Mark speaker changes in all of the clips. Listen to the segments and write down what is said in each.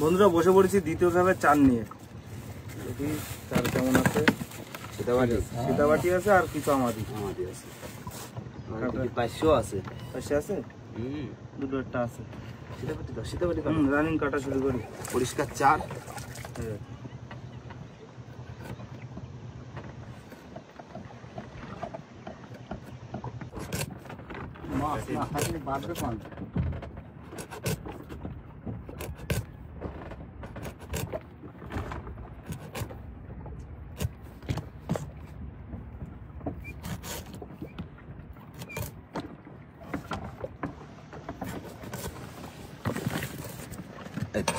Speaker 1: বন্ধুরা বসে পড়েছি দ্বিতীয় ধাপে চার নিয়ে। দেখি চার কেমন আছে। সীতাবাটি আছে আর কিছু আমাদি আছে। পাঁচশো আছে দুটো একটা আছে। সীতাবাটি রানিং কাটা শুরু করি। পরিষ্কার চার।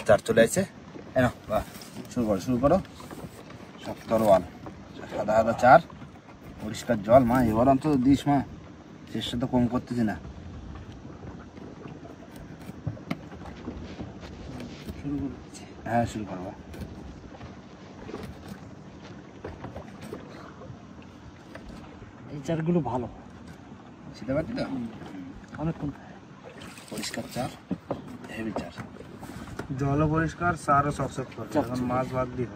Speaker 1: চার চলে আসছে। শুরু করো সব তরোয়াল সাদা সাদা চার পরিষ্কার জল। মা এবার অন্তত দিস মা, চেষ্টা তো কম করতেছি না। হ্যাঁ শুরু করবো।
Speaker 2: এই চারগুলো ভালো।
Speaker 1: সীতাবাটি তো
Speaker 2: অনেকক্ষণ
Speaker 1: পরিষ্কার চার, হেভি চার, জলও পরিষ্কার, চারও চকচক করে। এখন মাছ বাদ দিয়ে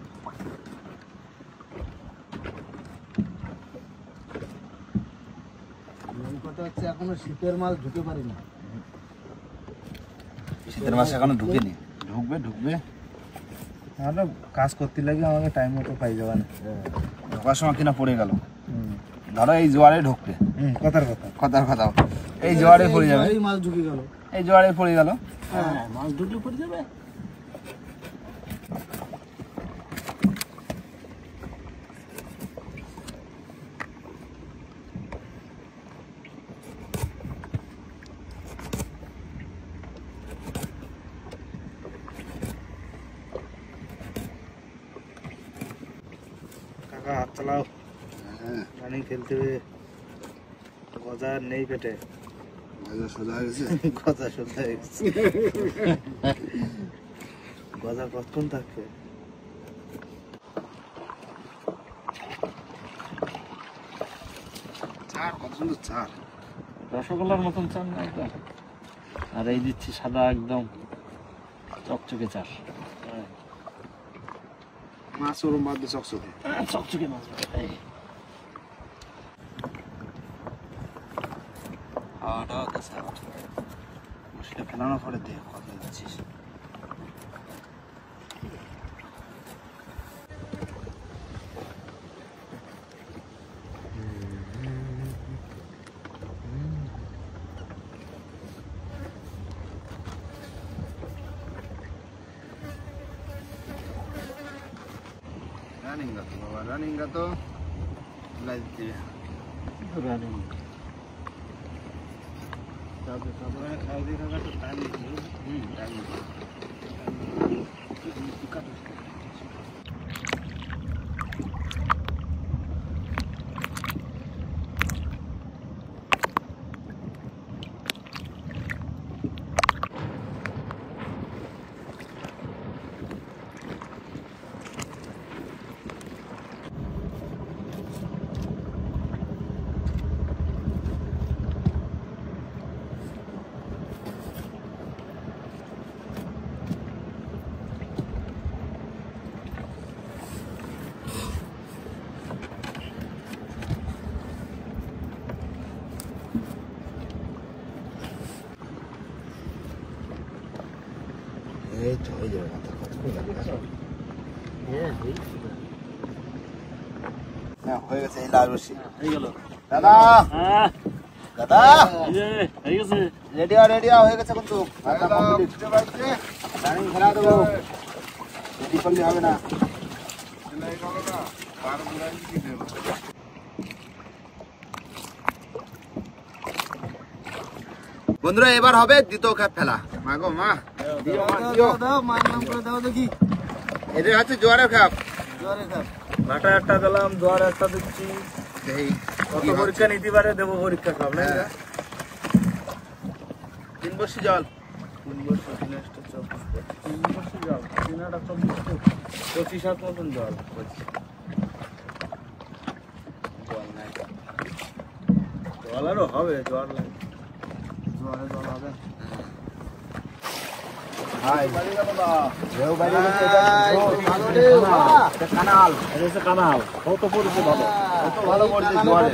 Speaker 2: কথা হচ্ছে এখনো শীতের মাছ ঢুকে পারি না।
Speaker 1: শীতের মাছ এখনো ঢুকেনি, ঢুকবে তাহলে কাজ করতে লাগে আমাকে টাইম মতো পাই যাবে না। ঢোকার সময় কিনা পড়ে গেল। ধরো এই জোয়ারে ঢুকবে, কথার কথা এই জোয়ারে পড়ে যাবে।
Speaker 2: এই মাছ ঢুকে গেল,
Speaker 1: এই জোয়ারে পড়ে গেল।
Speaker 2: মাছ ঢুকলে পড়ে যাবে।
Speaker 1: হাত চালাও, রানিং খেলতে হবে। গজা নেই পেটে, গজা সোজা হয়ে গেছে। গজা কতক্ষণ থাকবে? চার কত সুন্দর চার,
Speaker 2: রসগোল্লার মতন চার না একদম। আর এই দিচ্ছি সাদা একদম চকচকে চার।
Speaker 1: মাছ ওরম বাদ দিয়ে
Speaker 2: চকচকে মাছ।
Speaker 1: সেটা ফেলানোর পরে দেখ কত যাচ্ছিস। রানিং তো
Speaker 2: রানিং
Speaker 1: খাওয়া দিয়ে থাকা তো টাইম এই তো হয়ে যাবে। হ্যাঁ হয়ে গেছে। এই লাল রশি
Speaker 2: হয়ে গেল
Speaker 1: দাদা। দাদা
Speaker 2: হয়ে গেছে,
Speaker 1: রেডি হয়ে গেছে। কিন্তু রানিং খেলা দেবো, রেডি করলে হবে না। বন্ধুরা এবার হবে দ্বিতীয় খ্যাপ ফেলা। মা গো মা,
Speaker 2: মায়ের নাম করে দাও দেখি।
Speaker 1: এটা হচ্ছে জোয়ারের খ্যাপ।
Speaker 2: ভাটা একটা দিলাম, জোয়ার একটা দিচ্ছি।
Speaker 1: কত পরীক্ষা নিতে পারে দেবো পরীক্ষা সব না। 3 বর্ষি জল, 3 বর্ষি 3 বর্ষি জল, 25 হাত মতন জল। জল আরো হবে, জল
Speaker 2: কানাল কত পড়েছে ভালো,
Speaker 1: কত ভালো পড়ছে জোয়ারে।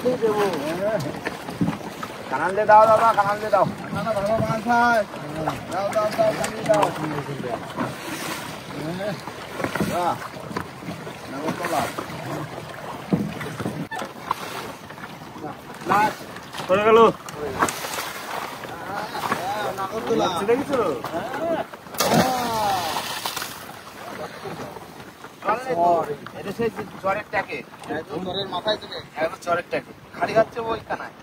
Speaker 1: কানাল দিয়ে দাও দাদা, কানাল দিয়ে দাও। ভালো মাছ হয়, দাও দাও দাও, কানিয়ে দাও। বাহ, নাগরতলা।
Speaker 2: পড়ে গেল
Speaker 1: নাগরতলা দেখেছো? এটা সেই চরের ট্যাকে, চরের মাথায় থেকে একদম চরের ট্যাকে খালি খাচ্ছে ওই কানায়।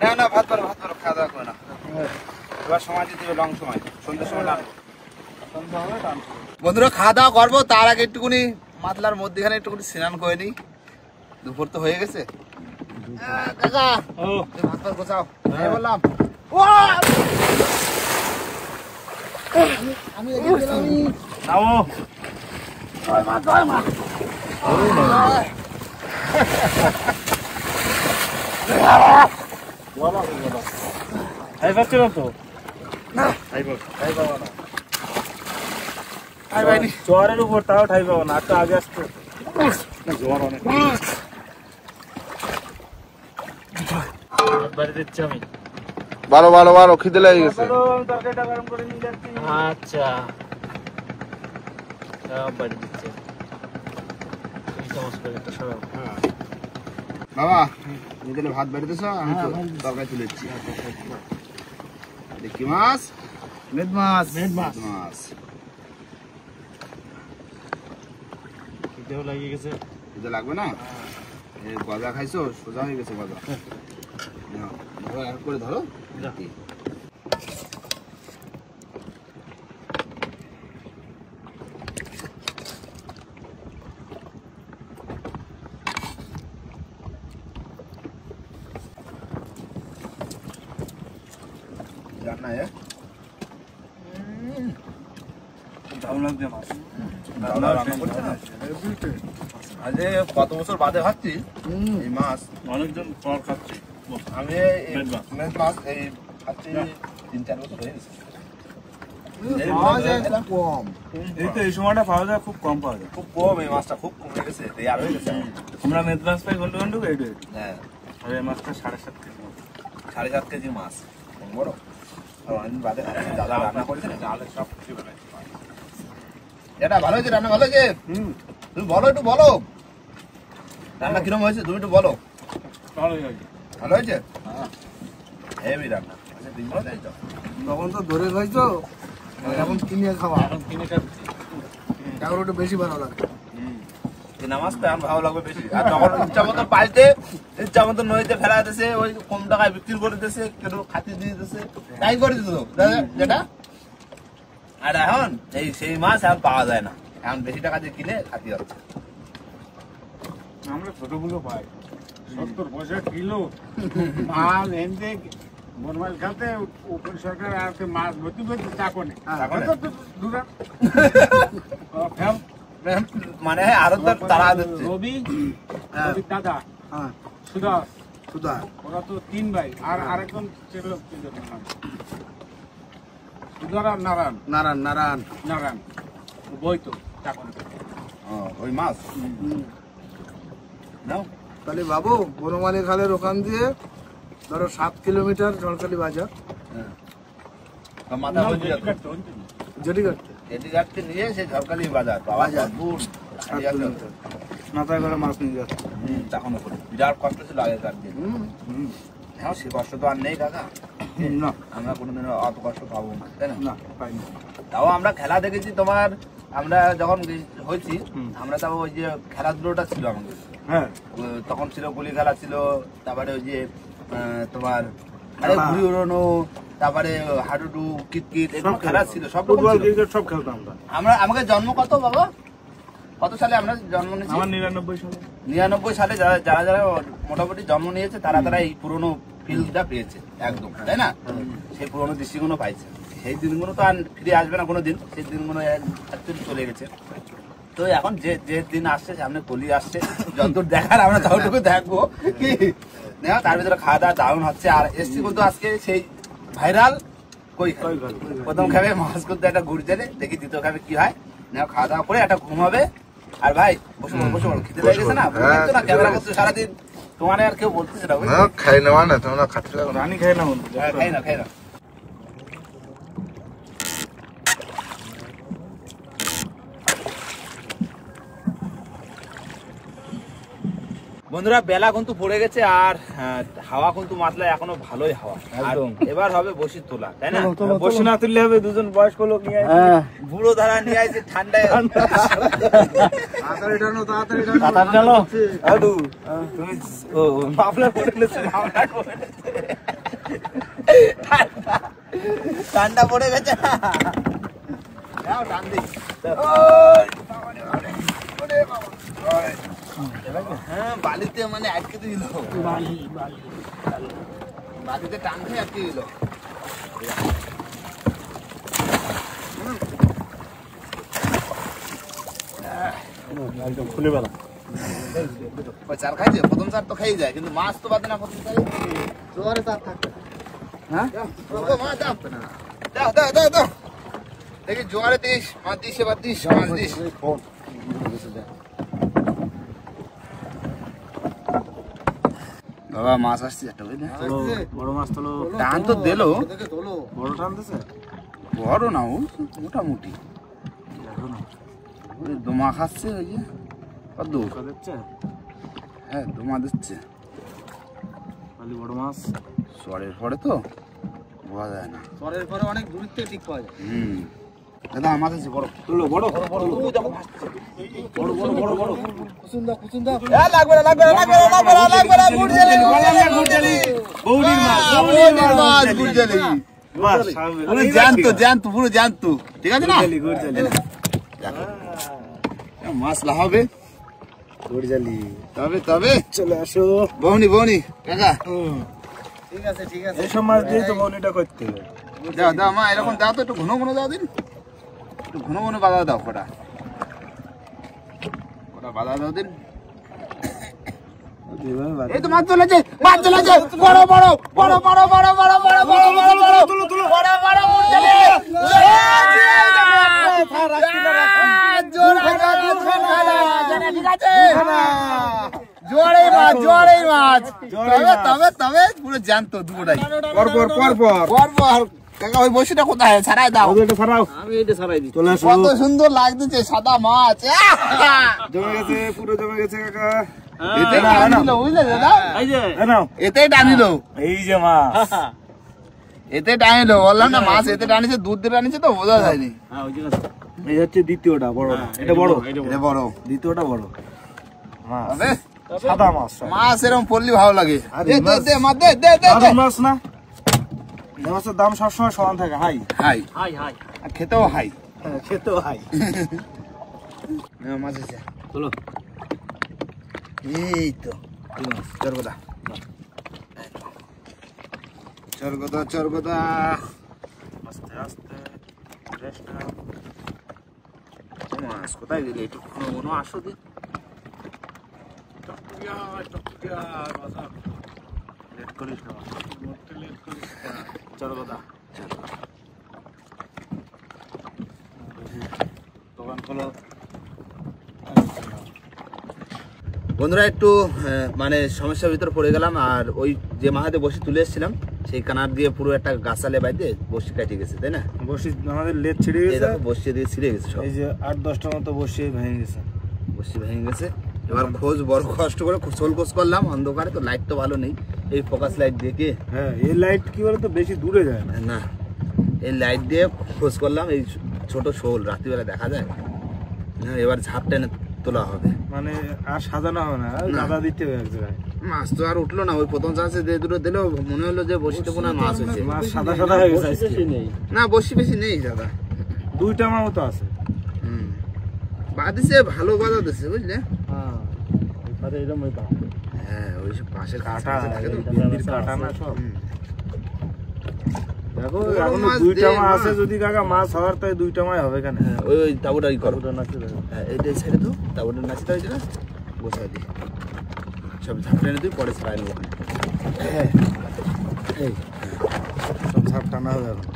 Speaker 1: না না, ভাত পারো ভাত পারো, খাওয়া দাওয়া করে না। এবার সময় দিতে হবে, লং সময়, সন্ধ্যের সময় টানবো। বন্ধুরা খাওয়া দাওয়া করবো, তার আগে একটুকুনি মাতলার মধ্যেখানে একটুকুনি স্নান করে নিই। দুপুর তো হয়ে গেছে। কাকা ভাত পার গোছাও, বললাম আমি
Speaker 2: নাও পাচ্ছিলাম তো জোয়ারের উপর, তাও ঠাই পাবো না। একটা আগে আসতো জোয়ার অনেক বাড়ি দিচ্ছি আমি।
Speaker 1: বারো বারো বারো খিদে লেগে গেছে।
Speaker 2: তরকারিটা গরম করে নিয়ে যাচ্ছি। আচ্ছা বাড়ি দিচ্ছে
Speaker 1: বাবা তুমি ভাত বেড়েছ, আমি তরকারি তুলে দিচ্ছি। কি মাছ? মেদ মাছ। মেদ মাছ মাছ
Speaker 2: খিদেও লাগিয়ে গেছে।
Speaker 1: খিদে লাগবে না? এই গজা খাইছো, সোজা হয়ে গেছে গজা। ধরো এক করে ধরো। রান্না
Speaker 2: দারুণ লাগছে মাছ।
Speaker 1: আজ কত বছর বাদে খাচ্ছি এই মাছ।
Speaker 2: অনেকজন পর খাচ্ছি
Speaker 1: আমি মেদ মাছ এই খাচ্ছি 3-4 বছর হয়ে গেছে। কম
Speaker 2: এই তো এই সময়টা পাওয়া যায়, খুব কম পাওয়া যায়,
Speaker 1: খুব কম। এই মাছটা খুব কমে গেছে, রেয়ার হয়ে গেছে।
Speaker 2: আমরা মেদ মাছ পাই ঘন্টু ঘন্টু এইটা।
Speaker 1: হ্যাঁ,
Speaker 2: আর এই মাছটা 7.5 কেজি।
Speaker 1: 7.5 কেজি মাছ বড়। অনেকদিন বাদে দাদা রান্না করেছে না, ডালে সব কিছু বেলায়। এটা ভালো হয়েছে, রান্না ভালো হয়েছে। তুমি বলো, একটু বলো রান্না কিরকম হয়েছে, তুমি একটু বলো। ভালো হয়েছে, হেভি রান্না।
Speaker 3: তখন তো ধরে খাইছো, এখন কিনে খাওয়া,
Speaker 2: কিনে খাচ্ছি,
Speaker 3: এখন একটু বেশি ভালো লাগে।
Speaker 1: কিনা মাছ তো এখন ভালো লাগবে বেশি। আর তখন ইচ্ছা মতো পাল্টে, ইচ্ছা মতো নদীতে ফেলা দিতেছে, ওই কম টাকায় বিক্রি করে দিতেছে, কেউ খাতি দিয়ে দিতেছে, তাই করে দিত যেটা। আর এখন সেই মাছ এখন পাওয়া যায় না, এখন বেশি টাকা দিয়ে কিনে খাতি হচ্ছে।
Speaker 2: আমরা ছোটগুলো পাই 70 পয়সা কিলো মাছ এনতে বনমাল খাতে উপর সরকার আর মাছ ভর্তি ভর্তি চাকনে
Speaker 1: মানে আরো তারা দিচ্ছে।
Speaker 2: রবি দাদা সুধা
Speaker 3: সুধা,
Speaker 2: ওরা তো 3 ভাই, আর আরেকজন ছিল সুধারাম নারায়ণ
Speaker 3: নারায়ণ নারায়ণ
Speaker 2: নারায়ণ বই তো চাকনে
Speaker 1: ওই মাছ নাও।
Speaker 3: তাহলে বাবু বনমালী খালের ওখান দিয়ে ধরো 7 কিলোমিটার ঝড়খালি বাজার,
Speaker 1: মাথা বলছি
Speaker 3: জেটি কাটতে
Speaker 1: এটি যাচ্ছে নিয়ে সেই ঝড়খালি বাজার বাবা দূর
Speaker 2: মাথায় করে মাছ নিয়ে যাচ্ছে।
Speaker 1: তখন বিরাট কষ্ট ছিল আগেকার দিন। হ্যাঁ, সে কষ্ট তো আর নেই কাকা।
Speaker 2: না
Speaker 1: আমরা কোনোদিন অত কষ্ট পাবো না, তাই না?
Speaker 2: না পাইনি।
Speaker 1: তাও আমরা খেলা দেখেছি তোমার, আমরা যখন হয়েছি আমরা তাও ওই যে খেলাধুলোটা ছিল আমাদের।
Speaker 2: হ্যাঁ
Speaker 1: তখন ছিল গুলি খেলা ছিল, তারপরে ওই যে তোমার আরে ঘুড়ি উড়ানো, তারপরে হাডুডু কিতকিত এসব খেলা ছিল, সব
Speaker 2: ফুটবল ক্রিকেট সব খেলতাম আমরা।
Speaker 1: আমাকে জন্ম কত বাবা, কত সালে আমরা জন্ম নিয়েছি?
Speaker 2: আমার 99 সালে।
Speaker 1: 99 সালে যারা যারা মোটামুটি জন্ম নিয়েছে তারা এই পুরোনো ফিল্ডটা পেয়েছে একদম, তাই না? সেই পুরোনো দৃষ্টিগুলো পাইছে। সেই দিনগুলো তো আর ফিরে আসবে না কোনোদিন, সেই দিনগুলো চলে গেছে।
Speaker 4: তো এখন যে যে দিন আসছে সামনে কলি আসছে যতদূর দেখার আমরা ততটুকু দেখবো কি দেখো তার ভিতরে খাওয়া দাওয়া দারুণ হচ্ছে। আর এসছি কিন্তু আজকে সেই ভাইরাল কই প্রথম খাবে মাছ করতে একটা গুড় জেলে, দেখি দ্বিতীয় খাবে কি হয়। দেখো খাওয়া দাওয়া করে একটা ঘুম হবে। আর ভাই বসে বসে খিদে লেগে গেছে না, না ক্যামেরা করতে সারাদিন তোমার আর কেউ বলতেছে না
Speaker 3: খাই নেওয়া না তোমরা খাচ্ছ
Speaker 1: রানী খাই না
Speaker 4: খাই না খাই না। বন্ধুরা বেলা কিন্তু পড়ে গেছে আর হাওয়া কিন্তু মাতলা এখনো ভালোই হাওয়া। একদম এবার হবে বসি তোলা, তাই না?
Speaker 1: বসে না তুললে হবে, দুজন বয়স্ক লোক নিয়ে
Speaker 4: বুড়ো ধারা নিয়ে আসছে ঠান্ডায়।
Speaker 3: তাড়াতাড়ি টানো তাড়াতাড়ি টানো
Speaker 1: আদু তুমি ও মাফলার পরে গেছে,
Speaker 4: ঠান্ডা পড়ে গেছে না। যাও টান দি। হ্যাঁ বালিতে মানে আটকে দিল, বালিতে টান খেয়ে আটকে দিল।
Speaker 1: একদম খুলে বেলা
Speaker 4: চার খাইছে, প্রথম চার তো খাই যায় কিন্তু মাছ তো বাদে না। প্রথম চারে
Speaker 3: জোয়ারে চার থাকবে
Speaker 4: হ্যাঁ মাছ দাও দাও দাও দাও দেখি জোয়ারে দিস, মাছ দিস, এবার দিস, মাছ দিস। বাবা মাছ আসছে একটা, বুঝলে?
Speaker 1: বড় মাছ তোলো,
Speaker 4: টান তো দিল,
Speaker 1: বড় টান দিছে,
Speaker 4: বড় না ও মোটামুটি দোমা খাচ্ছে। ওই যে কত
Speaker 1: দিচ্ছে,
Speaker 4: হ্যাঁ দোমা দিচ্ছে।
Speaker 1: খালি বড় মাছ
Speaker 4: সরের পরে তো বোঝা যায় না।
Speaker 3: পরের পরে অনেক দূর থেকে ঠিক পাওয়া যায়।
Speaker 4: দাদা মাছ আছে বড়,
Speaker 1: তুলো বড় বড় বড় বড় বড় বড়
Speaker 3: কুসুন্দা কুসুন্দা
Speaker 4: লাগবে না লাগবে না লাগবে না লাগবে না লাগবে না। গুড় জেলি
Speaker 1: গুড় জেলি বৌদির মাছ,
Speaker 4: বৌদির মাছ গুড় জেলি পুরো জ্যান্ত জ্যান্ত পুরো জ্যান্ত, ঠিক আছে না?
Speaker 1: গুড় জেলি
Speaker 4: মাছ লাহাবে
Speaker 1: গুড় জেলি।
Speaker 4: তবে তবে
Speaker 1: চলে আসো
Speaker 4: বৌনি বৌনি কাকা,
Speaker 3: ঠিক আছে ঠিক আছে।
Speaker 1: এইসব মাছ দিয়ে তো বনিটা করতে হবে।
Speaker 4: দাও দাও মা, এরকম দাও তো, একটু ঘন ঘন দাও দিন, একটু ঘন ঘন বাধা দাও, কটা কটা বাধা দাও দিন। এই তো মাছ চলেছে, মাছ চলেছে, বড় বড় বড় বড় বড় বড় বড় বড় বড় বড় তুলো তুলো বড় বড় গুড় জেলি। ঠিক আছে জোয়ারে মাছ, জোয়ারে মাছ, তবে তবে তবে পুরো জ্যান্ত দুটোটাই।
Speaker 1: পর পর পর পর
Speaker 4: পর কাকা ওই বসিটা কোথায়? ছাড়াই দাও,
Speaker 1: এটা ছাড়াও,
Speaker 3: আমি এটা ছাড়াই দিই।
Speaker 1: চলে আসো।
Speaker 4: কত সুন্দর লাগতেছে সাদা মাছ।
Speaker 1: জমে গেছে, পুরো জমে গেছে কাকা।
Speaker 4: এতে টানিল, বুঝলে দাদা?
Speaker 3: এই যে
Speaker 1: নাও
Speaker 4: এতে টানিল,
Speaker 1: এই যে মাছ,
Speaker 4: এতে টানিল, বললাম না মাছ এতে টানিছে, দুধ দিয়ে টানিছে তো বোঝা যায়নি।
Speaker 3: হ্যাঁ ওই যে
Speaker 1: এই হচ্ছে দ্বিতীয়টা বড়, এটা বড়,
Speaker 4: এটা বড়,
Speaker 1: দ্বিতীয়টা বড় মাছ,
Speaker 4: তবে
Speaker 1: সাদা মাছ।
Speaker 4: মাছ এরকম পড়লে ভালো লাগে।
Speaker 1: আরে
Speaker 4: দে দে
Speaker 1: মাছ-
Speaker 4: দে মাছ দে দে দে
Speaker 1: সাদা মাছ না, এই মাছের দাম সবসময় সমান থাকে, হাই,
Speaker 4: হাই,
Speaker 3: হাই হাই
Speaker 4: আর খেতেও হাই।
Speaker 1: খেতেও হাই।
Speaker 4: মাছ আছে,
Speaker 3: চলো
Speaker 4: এই তো চরগদা চরগদা চরগদা।
Speaker 1: আস্তে আস্তে রেস্ট নাও।
Speaker 4: মাছ কোথায় গেলে? একটু ঘন ঘন আসো দিন।
Speaker 1: লেট করিস না, চলো কথা দোকান খোলো।
Speaker 4: বন্ধুরা একটু মানে সমস্যার ভিতর পড়ে গেলাম। আর ওই যে মাহাতে বসে তুলে এসেছিলাম সেই কানার দিয়ে পুরো একটা গাছালে বাইতে বসি কাটে গেছে, তাই না?
Speaker 1: বসি আমাদের লেট ছিঁড়ে
Speaker 4: এই
Speaker 1: গেছে,
Speaker 4: দেখো বসিয়ে দিয়ে ছিঁড়ে গেছে সব,
Speaker 1: এই যে 8-10টা মতো বসে ভেঙে গেছে।
Speaker 4: বসি ভেঙে গেছে। এবার খোঁজ বড় কষ্ট করে সোল খোঁজ করলাম অন্ধকারে, তো লাইট তো ভালো নেই, এই ফোকাস লাইট দিয়ে কি
Speaker 1: হ্যাঁ, এই লাইট কি বলতো বেশি দূরে যায় না।
Speaker 4: না, এই লাইট দিয়ে খোঁজ করলাম। এই ছোট শোল রাত্রিবেলা দেখা যায়। হ্যাঁ, এবার ঝাঁপ টেনে তোলা হবে,
Speaker 1: মানে আর সাজানো হবে না,
Speaker 4: না।
Speaker 1: গাদা দিতে হবে এক জায়গায়।
Speaker 4: মাছ তো আর উঠলো না। ওই প্রথম চাষে যে দুটো দিলো মনে হলো যে বসিতে কোনো মাছ হয়েছে।
Speaker 1: মাছ সাদা সাদা হয়ে গেছে আজকে।
Speaker 4: না বসি বেশি নেই দাদা।
Speaker 1: 2টা আমার মতো আছে।
Speaker 4: বাদিছে ভালো বাধা দিচ্ছে, বুঝলে?
Speaker 1: হ্যাঁ, এরকম ওই
Speaker 4: হ্যাঁ, ওই সব পাশের
Speaker 1: কাটা,
Speaker 4: কাছে থাকে তো।
Speaker 1: বিন্দির কাটা না সব। দেখো এখন দুইটা মাছ আছে, যদি কাকা মাছ হওয়ার তাই দুইটা মাছ হবে কেন?
Speaker 4: ওই তাবুটা ই করো, এটা এই সাইডে তো তাবুটা নাচতে হয়েছে না, বসাই দিই সব ঝাপটা এনে তুই পরে ছাড়াই নেবো।
Speaker 1: এই সব ঝাপ টানা হবে এখন।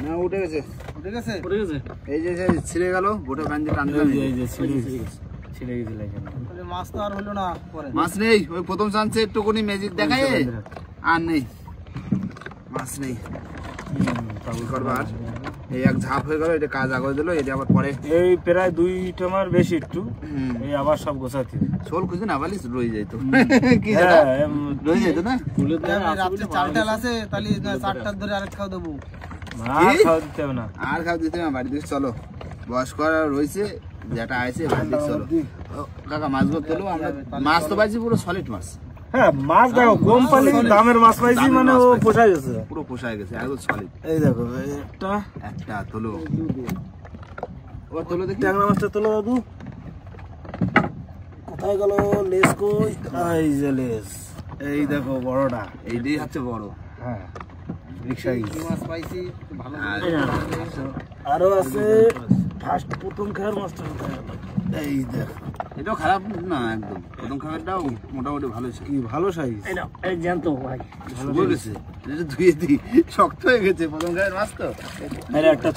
Speaker 4: না উঠে গেছে,
Speaker 3: উঠে গেছে?
Speaker 4: এই যে ছিঁড়ে গেল বোটের প্যান দিয়ে টানতে
Speaker 1: এই যে ছিঁড়ে গেছিল এখানে।
Speaker 3: তাহলে মাছ তো আর হলো না পরে।
Speaker 4: মাছ নেই, ওই প্রথম চান্সে একটুকুনি ম্যাজিক দেখায় আর নেই, মাছ নেই। কি করবো আর, এই এক ঝাপ হয়ে গেল, এটা কাজ আগে দিল, এটা আবার পরে
Speaker 1: এই প্রায় 2 মাস বেশি একটু, এই আবার সব গোছাতে
Speaker 4: শোল খুঁজে না বালিশ রয়ে যেত, কি
Speaker 1: হ্যাঁ,
Speaker 4: রয়ে যেত না।
Speaker 3: রাত্রে 4টা আছে, তাহলে 4টার ধরে আরেক খাও দেবো।
Speaker 1: মাছ খাওয়া দিতে হবে না।
Speaker 4: আর খাওয়া দিতে না, বাড়ি দিকে চলো, বয়স্ক রয়েছে যেটা আছে বাড়ি দিকে চলো। ও, কাকা মাছগুলো তোলো, আমরা মাছ তো পাইছি পুরো সলিড মাছ,
Speaker 1: হ্যাঁ মাছ দেখো কোম্পানি দামের মাছ পাইছি, মানে ও পোষায় গেছে,
Speaker 4: পুরো পোষায় গেছে একদম সলিড।
Speaker 1: এই দেখো এই
Speaker 4: একটা তোলো, ও তোলো দেখি,
Speaker 1: ট্যাংরা মাছটা তোলো দাদু। কোথায় গেল লেস? কই? এই যে লেস, এই দেখো বড়টা,
Speaker 4: এইটাই হচ্ছে বড়।
Speaker 1: হ্যাঁ রিক্সাই।
Speaker 3: কি মাছ পাইছি ভালো।
Speaker 4: আর
Speaker 1: আরো আছে ফার্স্ট প্রথম খাওয়ার মাছটা কোথায় গেল? এই দেখো
Speaker 4: এটাও খারাপ না একদম, প্রথম খাবারটাও মোটামুটি ভালো ছিল,
Speaker 1: কি ভালো সাইজ। এই জ্যান্ত ভাই,
Speaker 4: শুকিয়ে গেছে, এটা ধুয়ে দিই, শক্ত হয়ে গেছে প্রথম খাবার মাছ তো।
Speaker 1: আরে একটা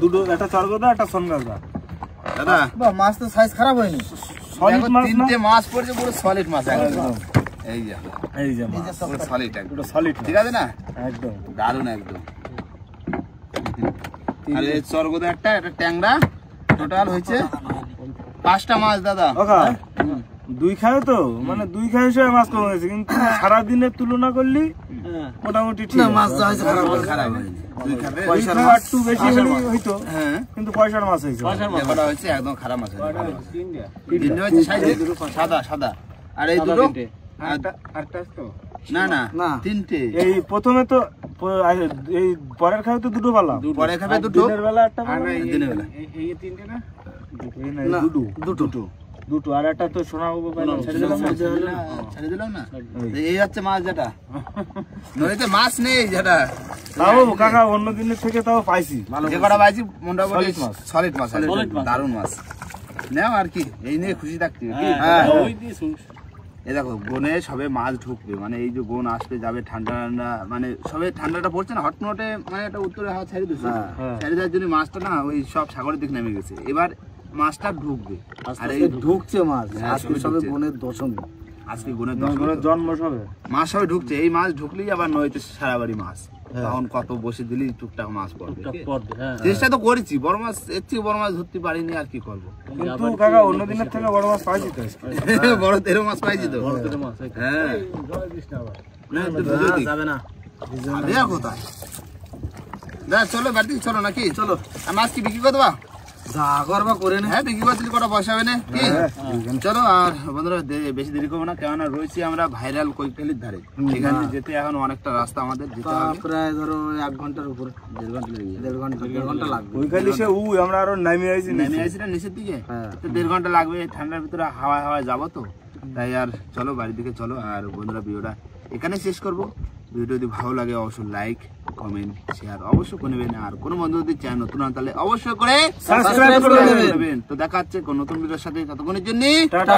Speaker 1: দুটো, একটা চরগদা একটা সনগাদা।
Speaker 4: দাদা
Speaker 3: বাহ, মাছ তো সাইজ খারাপ হয়নি।
Speaker 1: সলিড
Speaker 4: দেখো,
Speaker 1: মাছ না?
Speaker 4: তিনটে মাছ পড়ছে পুরো সলিড মাছ একদম, এই যে
Speaker 1: এই যে মাছ
Speaker 4: পুরো সলিড একদম,
Speaker 1: পুরো সলিড,
Speaker 4: ঠিক আছে না,
Speaker 1: একদম
Speaker 4: দারুণ একদম। আর এই চরগোদা একটা, একটা ট্যাংরা, টোটাল হয়েছে 5টা মাছ দাদা।
Speaker 1: ওকা দুই খায় তো, মানে দুই খায় হিসেবে মাছ কমে গেছে, কিন্তু সারাদিনের তুলনা করলি মোটামুটি ঠিক আছে।
Speaker 3: মাছ যা হয়েছে খারাপ হয়নি।
Speaker 4: খারাপ হয়নি, দুই খাবে,
Speaker 1: দুই খায় একটু বেশি হলে হইতো,
Speaker 4: হ্যাঁ
Speaker 1: কিন্তু পয়সার মাছ হয়েছে।
Speaker 4: যেটা হয়েছে একদম খারাপ মাছ হয়নি, ভালো মাছ। তিনটে হয়েছে সাইজে, সাদা সাদা, আর এই দুটো না না
Speaker 3: না।
Speaker 4: তিনটে,
Speaker 1: এই প্রথমে তো এই পরের খায় তো দুটো পালাম,
Speaker 4: পরে খাবে দুটো,
Speaker 1: দিনের বেলা একটা পালাম,
Speaker 4: দিনের বেলা
Speaker 1: এই না,
Speaker 3: না,
Speaker 1: দুটো দুটো, আর একটা তো সোনা বাবু পাইলাম, ছেড়ে দিলাম না?
Speaker 4: ছেড়ে দিলাম না। এই হচ্ছে মাছ যেটা নদীতে মাছ নেই, যেটা
Speaker 1: তাও কাকা অন্য দিনের থেকে তাও পাইছি।
Speaker 4: যে কটা পাইছি মোটামুটি
Speaker 1: Solid মাছ।
Speaker 4: সলিড মাছ, দারুণ মাছ। নাও আর কি, এই নিয়ে খুশি থাকতে হবে, কি?
Speaker 1: হ্যাঁ।
Speaker 4: এই দেখো বনে সবে মাছ ঢুকবে, মানে এই যে বোন আসতে যাবে, ঠান্ডা ঠান্ডা, মানে সবে ঠান্ডাটা পড়ছে না, হটমটে, মানে একটা উত্তরে হাওয়া ছেড়ে দিচ্ছে, ছেড়ে দেওয়ার জন্য মাছটা না ওই সব সাগরের দিকে নেমে গেছে, এবার মাছটা ঢুকবে। আর এই
Speaker 3: ঢুকছে মাছ,
Speaker 4: হ্যাঁ,
Speaker 3: আজকে
Speaker 4: সবে
Speaker 3: সবে
Speaker 4: ঢুকছে।
Speaker 3: বোনের দশমী।
Speaker 4: আজকে বোনের 10
Speaker 1: ওর জন্ম সবে।
Speaker 4: মাছ সবে ঢুকছে, এই মাছ ঢুকলেই আবার নদীতে সারা বাড়ি মাছ, তখন কত বসে দিলেই টুকটাক মাছ পড়বে। চেষ্টা তো করেছি, বড় মাছ, এর থেকে বড় মাছ ধরতে পারিনি, আর কি করবো।
Speaker 1: কিন্তু কাকা অন্য দিনের থেকে বড় মাছ পাইছি তো আজকে।
Speaker 4: বড় তেরো মাছ পাইছি তো, হ্যাঁ না, একটু ভিজে দিই।
Speaker 3: যাবে না।
Speaker 4: আরে আর কোথায়? দাদা চলো বাড়ি থেকে চলো নাকি, চলো। আর মাছ কি বিক্রি করে দেবা?
Speaker 3: যা করবা করে নে।
Speaker 4: হ্যাঁ বিক্রি করতে কটা পয়সা হবে না কি? চলো। আর বন্ধুরা বেশি দেরি করবো না, কেননা রয়েছি আমরা ভাইরাল কৈখালির ধারে, সেখানে যেতে এখন অনেকটা রাস্তা আমাদের যেতে হবে,
Speaker 3: প্রায় ধরো 1 ঘন্টার উপরে,
Speaker 4: 1.5 ঘন্টা লেগে যাবে।
Speaker 3: 1.5 ঘন্টা লাগবে।
Speaker 1: ওইখানে সে আমরা আরো নামিয়ে আইছি
Speaker 4: নেমে আসি না নিচের দিকে, তো 1.5 ঘন্টা লাগবে, ঠান্ডার ভিতরে হাওয়ায় হাওয়ায় যাবো তো, তাই আর চলো বাড়ির দিকে চলো। আর বন্ধুরা ভিডিওটা এখানে শেষ করবো। ভিডিও যদি ভালো লাগে অবশ্যই লাইক, কমেন্ট, শেয়ার অবশ্যই করে নেবেন। আর কোনো বন্ধু যদি চ্যানেল নতুন হন তাহলে অবশ্যই করে
Speaker 1: সাবস্ক্রাইব করে নেবেন।
Speaker 4: তো দেখা হচ্ছে কোন নতুন ভিডিওর সাথে, ততক্ষণের জন্য
Speaker 1: টাটা।